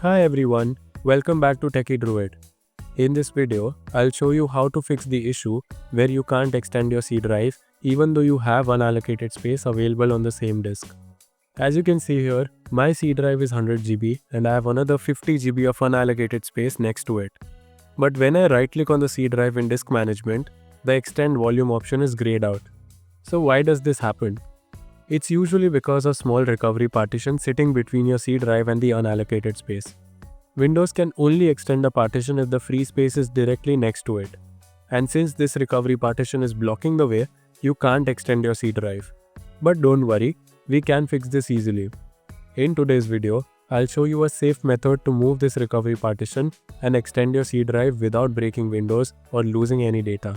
Hi everyone, welcome back to Techy Druid. In this video, I'll show you how to fix the issue where you can't extend your C drive even though you have unallocated space available on the same disk. As you can see here, my C drive is 100 GB and I have another 50 GB of unallocated space next to it. But when I right click on the C drive in disk management, the extend volume option is grayed out. So why does this happen? It's usually because of small recovery partition sitting between your C drive and the unallocated space. Windows can only extend a partition if the free space is directly next to it. And since this recovery partition is blocking the way, you can't extend your C drive. But don't worry, we can fix this easily. In today's video, I'll show you a safe method to move this recovery partition and extend your C drive without breaking Windows or losing any data.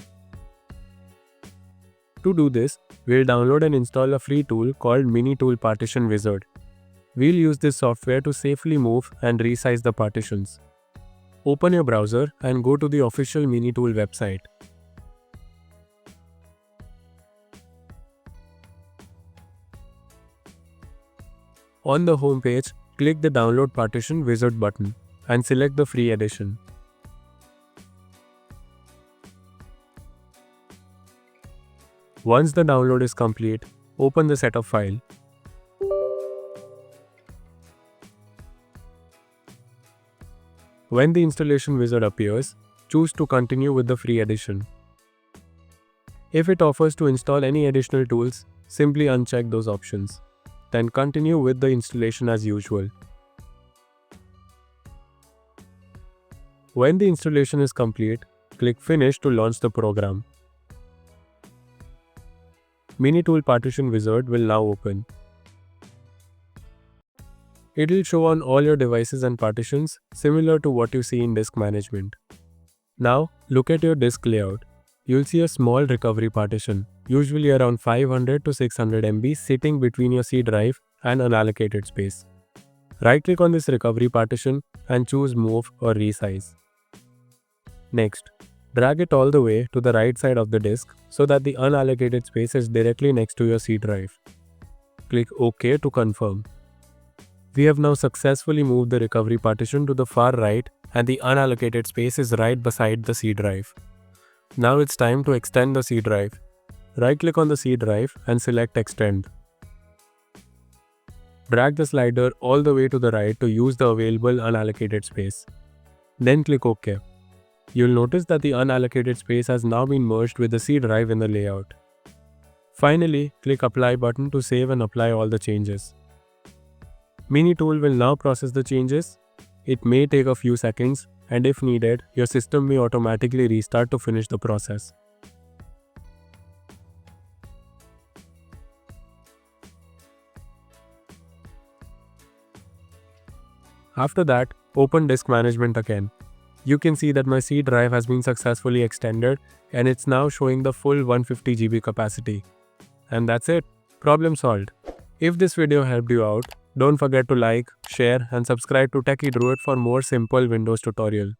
To do this, we'll download and install a free tool called MiniTool Partition Wizard. We'll use this software to safely move and resize the partitions. Open your browser and go to the official MiniTool website. On the home page, click the Download Partition Wizard button and select the free edition. Once the download is complete, open the setup file. When the installation wizard appears, choose to continue with the free edition. If it offers to install any additional tools, simply uncheck those options. Then continue with the installation as usual. When the installation is complete, click Finish to launch the program. MiniTool Partition Wizard will now open. It will show on all your devices and partitions, similar to what you see in disk management. Now, look at your disk layout. You'll see a small recovery partition, usually around 500 to 600 MB sitting between your C drive and unallocated space. Right-click on this recovery partition and choose Move or Resize. Next, drag it all the way to the right side of the disk so that the unallocated space is directly next to your C drive. Click OK to confirm. We have now successfully moved the recovery partition to the far right and the unallocated space is right beside the C drive. Now it's time to extend the C drive. Right-click on the C drive and select Extend. Drag the slider all the way to the right to use the available unallocated space. Then click OK. You'll notice that the unallocated space has now been merged with the C drive in the layout. Finally, click Apply button to save and apply all the changes. MiniTool will now process the changes. It may take a few seconds, and if needed, your system may automatically restart to finish the process. After that, open Disk Management again. You can see that my C drive has been successfully extended and it's now showing the full 150 GB capacity. And that's it. Problem solved. If this video helped you out, don't forget to like, share and subscribe to Techy Druid for more simple Windows tutorial.